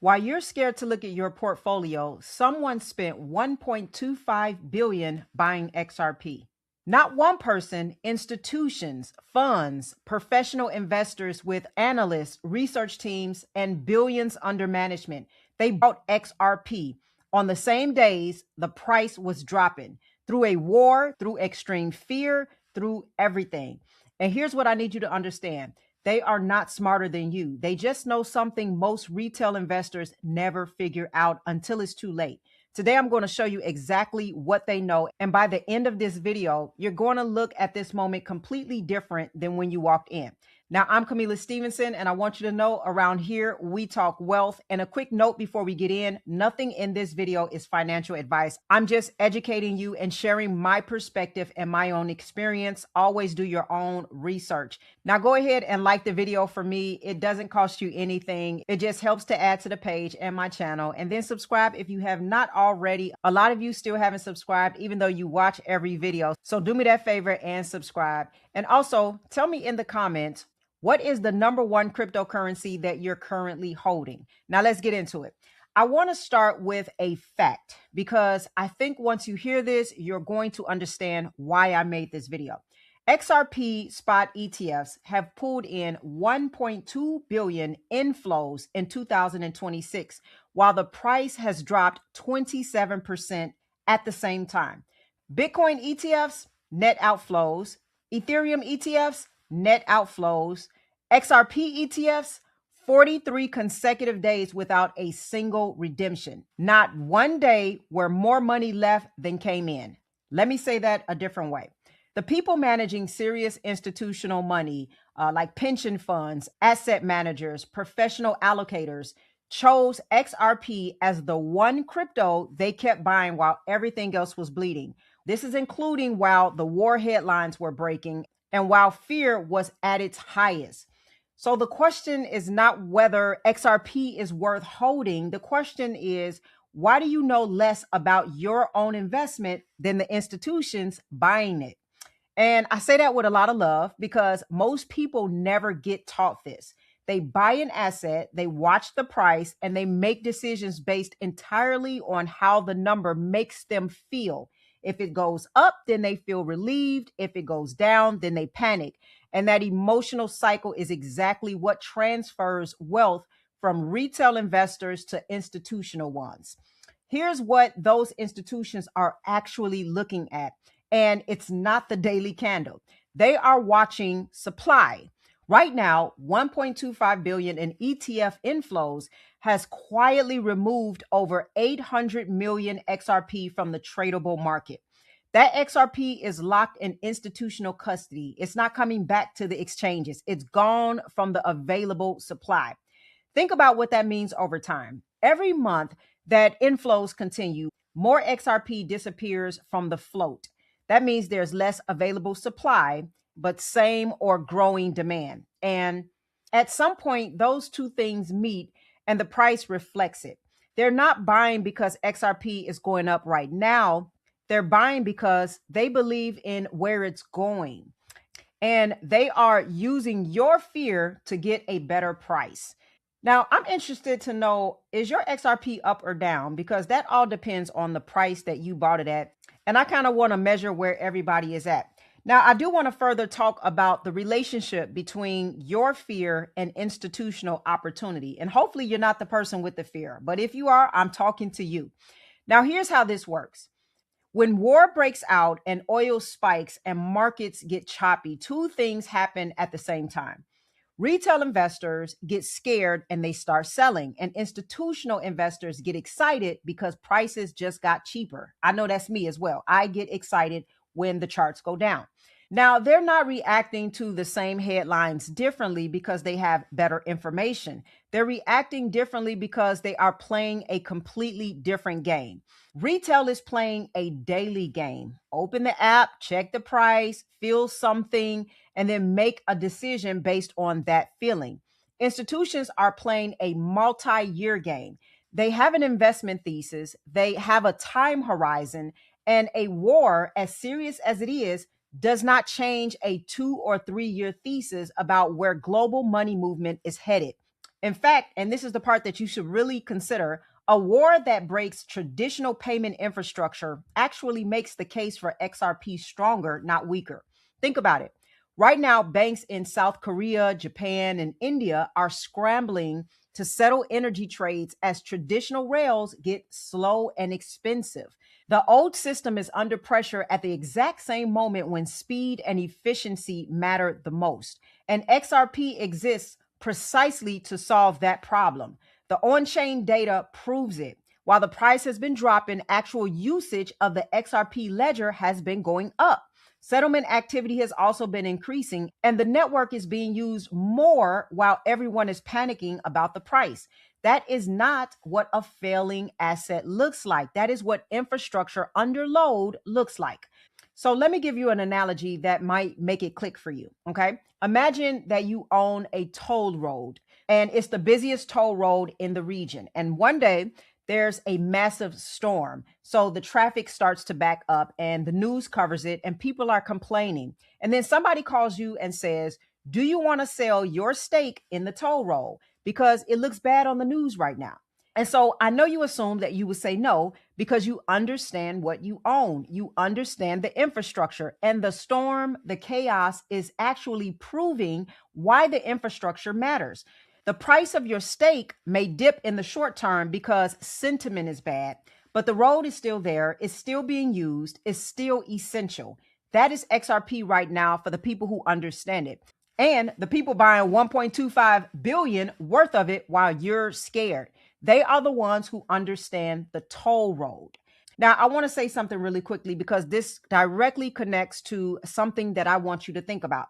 While you're scared to look at your portfolio, someone spent $1.25 billion buying XRP. Not one person, institutions, funds, professional investors with analysts, research teams, and billions under management. They bought XRP on the same days the price was dropping through a war, through extreme fear, through everything. And here's what I need you to understand. They are not smarter than you. They just know something most retail investors never figure out until it's too late. Today, I'm going to show you exactly what they know. And by the end of this video, you're going to look at this moment completely different than when you walked in. Now, I'm Kamilah Stevenson, and I want you to know around here, we talk wealth. And a quick note before we get in, nothing in this video is financial advice. I'm just educating you and sharing my perspective and my own experience. Always do your own research. Now, go ahead and like the video for me. It doesn't cost you anything. It just helps to add to the page and my channel. And then subscribe if you have not already. A lot of you still haven't subscribed, even though you watch every video. So do me that favor and subscribe. And also tell me in the comments, what is the number one cryptocurrency that you're currently holding? Now let's get into it. I want to start with a fact because I think once you hear this, you're going to understand why I made this video. XRP spot ETFs have pulled in 1.2 billion inflows in 2026, while the price has dropped 27% at the same time. Bitcoin ETFs, net outflows. Ethereum ETFs, net outflows. XRP ETFs, 43 consecutive days without a single redemption. Not one day where more money left than came in. Let me say that a different way. The people managing serious institutional money, like pension funds, asset managers, professional allocators, chose XRP as the one crypto they kept buying while everything else was bleeding. This is including while the war headlines were breaking and while fear was at its highest. So the question is not whether XRP is worth holding. The question is, why do you know less about your own investment than the institutions buying it? And I say that with a lot of love because most people never get taught this. They buy an asset, they watch the price, and they make decisions based entirely on how the number makes them feel. If it goes up, then they feel relieved. If it goes down, then they panic. And that emotional cycle is exactly what transfers wealth from retail investors to institutional ones. Here's what those institutions are actually looking at. And it's not the daily candle. They are watching supply. Right now, 1.25 billion in ETF inflows has quietly removed over 800 million XRP from the tradable market. That XRP is locked in institutional custody. It's not coming back to the exchanges. It's gone from the available supply. Think about what that means over time. Every month that inflows continue, more XRP disappears from the float. That means there's less available supply, but same or growing demand. And at some point, those two things meet and the price reflects it. They're not buying because XRP is going up right now. They're buying because they believe in where it's going. And they are using your fear to get a better price. Now, I'm interested to know, is your XRP up or down? Because that all depends on the price that you bought it at. And I kind of want to measure where everybody is at. Now, I do want to further talk about the relationship between your fear and institutional opportunity. And hopefully you're not the person with the fear. But if you are, I'm talking to you. Now, here's how this works. When war breaks out and oil spikes and markets get choppy, two things happen at the same time. Retail investors get scared and they start selling, and institutional investors get excited because prices just got cheaper. I know that's me as well. I get excited when the charts go down. Now, they're not reacting to the same headlines differently because they have better information. They're reacting differently because they are playing a completely different game. Retail is playing a daily game. Open the app, check the price, feel something, and then make a decision based on that feeling. Institutions are playing a multi-year game. They have an investment thesis, they have a time horizon, and a war, as serious as it is, does not change a 2 or 3 year thesis about where global money movement is headed. In fact, and this is the part that you should really consider, a war that breaks traditional payment infrastructure actually makes the case for XRP stronger, not weaker. Think about it. Right now, banks in South Korea, Japan, and India are scrambling to settle energy trades as traditional rails get slow and expensive. The old system is under pressure at the exact same moment when speed and efficiency matter the most. And XRP exists precisely to solve that problem. The on chain data proves it. While the price has been dropping, actual usage of the XRP ledger has been going up. Settlement activity has also been increasing, and the network is being used more while everyone is panicking about the price. That is not what a failing asset looks like. That is what infrastructure under load looks like. So let me give you an analogy that might make it click for you. Okay. Imagine that you own a toll road and it's the busiest toll road in the region. And one day there's a massive storm. So the traffic starts to back up and the news covers it and people are complaining. And then somebody calls you and says, do you want to sell your stake in the toll road? Because it looks bad on the news right now. And so I know you assume that you would say no because you understand what you own. You understand the infrastructure, and the storm, the chaos is actually proving why the infrastructure matters. The price of your stake may dip in the short term because sentiment is bad, but the road is still there. It's still being used. It's still essential. That is XRP right now for the people who understand it. And the people buying 1.25 billion worth of it while you're scared. They are the ones who understand the toll road. Now, I want to say something really quickly because this directly connects to something that I want you to think about.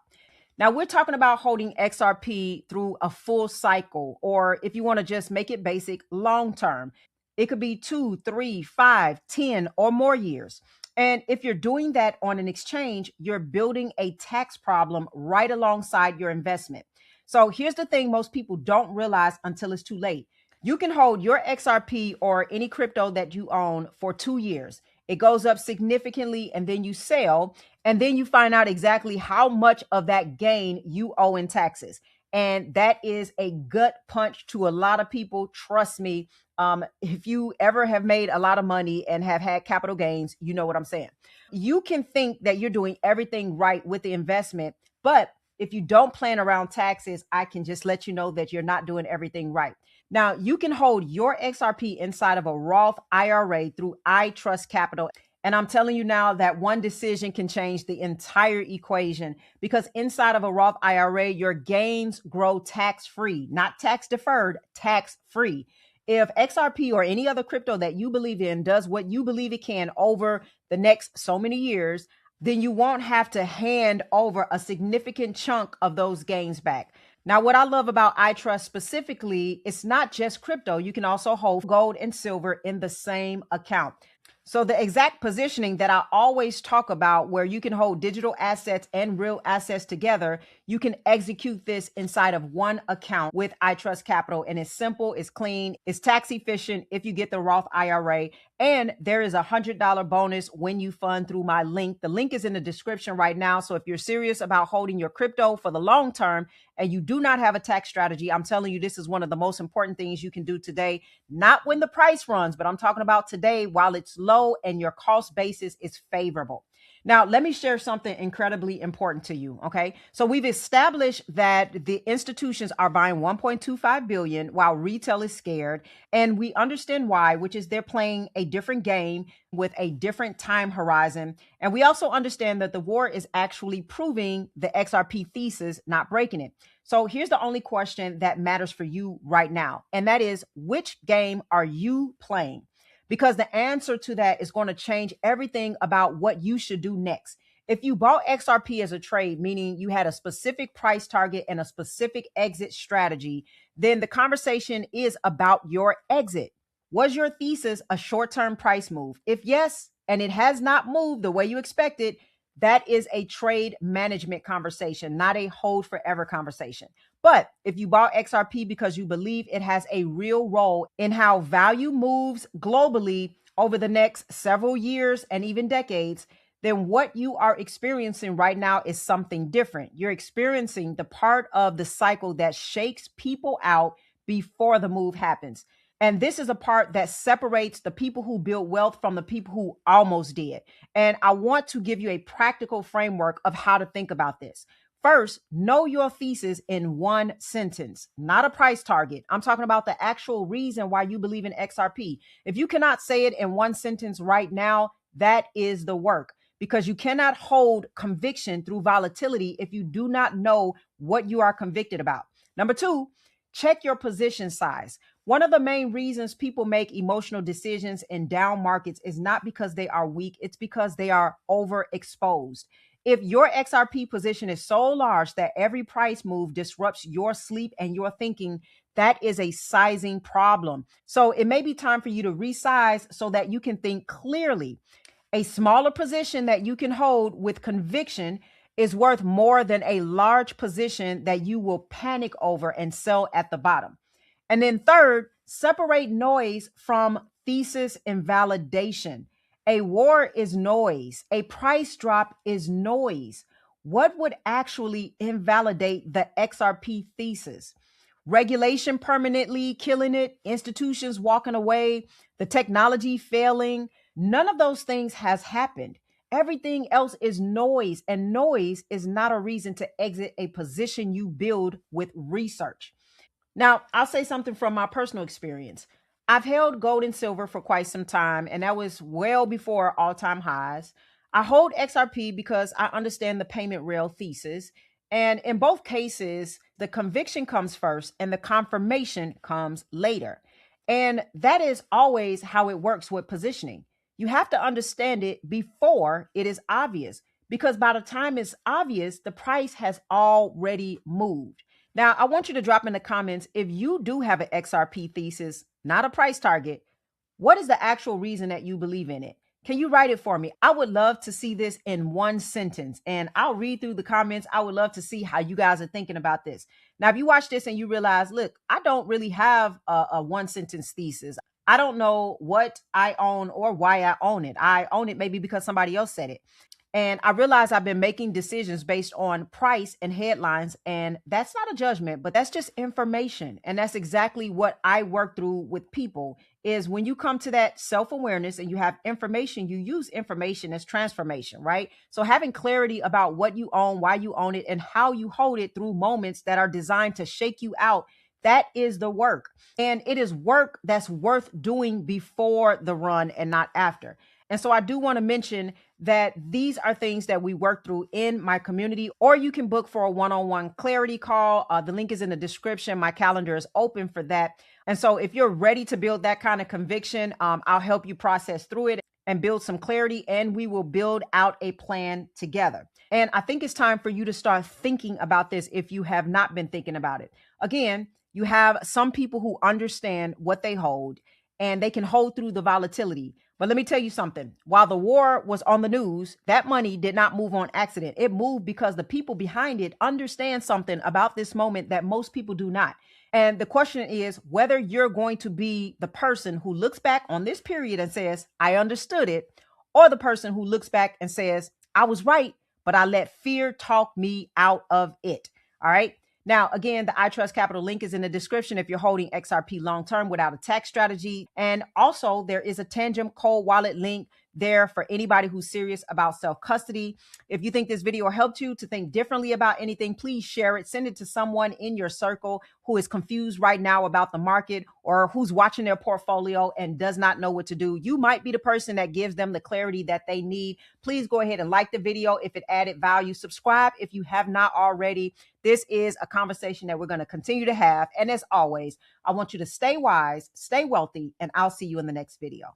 Now, we're talking about holding XRP through a full cycle, or if you want to just make it basic, long term. It could be 2, 3, 5, 10, or more years. And if you're doing that on an exchange, you're building a tax problem right alongside your investment. So here's the thing most people don't realize until it's too late. You can hold your XRP or any crypto that you own for 2 years. It goes up significantly and then you sell, and then you find out exactly how much of that gain you owe in taxes. And that is a gut punch to a lot of people. Trust me. If you ever have made a lot of money and have had capital gains, you know what I'm saying. You can think that you're doing everything right with the investment, but if you don't plan around taxes, I can just let you know that you're not doing everything right. Now, you can hold your XRP inside of a Roth IRA through I Trust Capital. And I'm telling you now that one decision can change the entire equation, because inside of a Roth IRA, your gains grow tax-free, not tax deferred, tax-free. If XRP or any other crypto that you believe in does what you believe it can over the next so many years, then you won't have to hand over a significant chunk of those gains back. Now, what I love about iTrust specifically, it's not just crypto. You can also hold gold and silver in the same account. So the exact positioning that I always talk about, where you can hold digital assets and real assets together, you can execute this inside of one account with iTrust Capital. And it's simple, it's clean, it's tax efficient if you get the Roth IRA. And there is $100 bonus when you fund through my link. The link is in the description right now. So if you're serious about holding your crypto for the long term and you do not have a tax strategy, I'm telling you, this is one of the most important things you can do today. Not when the price runs, but I'm talking about today while it's low and your cost basis is favorable. Now, let me share something incredibly important to you. Okay. So we've established that the institutions are buying 1.25 billion while retail is scared. And we understand why, which is they're playing a different game with a different time horizon. And we also understand that the war is actually proving the XRP thesis, not breaking it. So here's the only question that matters for you right now. And that is, which game are you playing? Because the answer to that is going to change everything about what you should do next. If you bought XRP as a trade, meaning you had a specific price target and a specific exit strategy, then the conversation is about your exit. Was your thesis a short-term price move? If yes, and it has not moved the way you expected, that is a trade management conversation, not a hold forever conversation. But if you bought XRP because you believe it has a real role in how value moves globally over the next several years and even decades, then what you are experiencing right now is something different. You're experiencing the part of the cycle that shakes people out before the move happens. And this is a part that separates the people who build wealth from the people who almost did. And I want to give you a practical framework of how to think about this. First, know your thesis in one sentence, not a price target. I'm talking about the actual reason why you believe in XRP. If you cannot say it in one sentence right now, that is the work, because you cannot hold conviction through volatility if you do not know what you are convicted about. Number two, check your position size. One of the main reasons people make emotional decisions in down markets is not because they are weak, it's because they are overexposed. If your XRP position is so large that every price move disrupts your sleep and your thinking, that is a sizing problem. So it may be time for you to resize so that you can think clearly. A smaller position that you can hold with conviction is worth more than a large position that you will panic over and sell at the bottom. And then third, separate noise from thesis and validation. A war is noise. A price drop is noise. What would actually invalidate the XRP thesis? Regulation permanently killing it, institutions walking away, the technology failing. None of those things has happened. Everything else is noise, and noise is not a reason to exit a position you build with research. Now, I'll say something from my personal experience. I've held gold and silver for quite some time, and that was well before all-time highs. I hold XRP because I understand the payment rail thesis. And in both cases, the conviction comes first and the confirmation comes later. And that is always how it works with positioning. You have to understand it before it is obvious, because by the time it's obvious, the price has already moved. Now, I want you to drop in the comments if you do have an XRP thesis, not a price target. What is the actual reason that you believe in it? Can you write it for me? I would love to see this in one sentence, and I'll read through the comments. I would love to see how you guys are thinking about this. Now, if you watch this and you realize, look, I don't really have a one sentence thesis. I don't know what I own or why I own it. I own it maybe because somebody else said it. And I realize I've been making decisions based on price and headlines, and that's not a judgment, but that's just information. And that's exactly what I work through with people is when you come to that self-awareness and you have information, you use information as transformation, right? So having clarity about what you own, why you own it, and how you hold it through moments that are designed to shake you out, that is the work. And it is work that's worth doing before the run and not after. And so I do want to mention that these are things that we work through in my community, or you can book for a one-on-one clarity call. The link is in the description. My calendar is open for that. And so if you're ready to build that kind of conviction, I'll help you process through it and build some clarity, and we will build out a plan together. And I think it's time for you to start thinking about this if you have not been thinking about it. Again, you have some people who understand what they hold and they can hold through the volatility. But let me tell you something. While the war was on the news, that money did not move on accident. It moved because the people behind it understand something about this moment that most people do not. And the question is whether you're going to be the person who looks back on this period and says, I understood it, or the person who looks back and says, I was right, but I let fear talk me out of it. All right. Now, again, the I Trust Capital link is in the description if you're holding XRP long-term without a tax strategy. And also there is a Tangent cold wallet link there for anybody who's serious about self-custody. If you think this video helped you to think differently about anything, please share it. Send it to someone in your circle who is confused right now about the market or who's watching their portfolio and does not know what to do. You might be the person that gives them the clarity that they need. Please go ahead and like the video if it added value. Subscribe if you have not already. This is a conversation that we're going to continue to have. And as always, I want you to stay wise, stay wealthy, and I'll see you in the next video.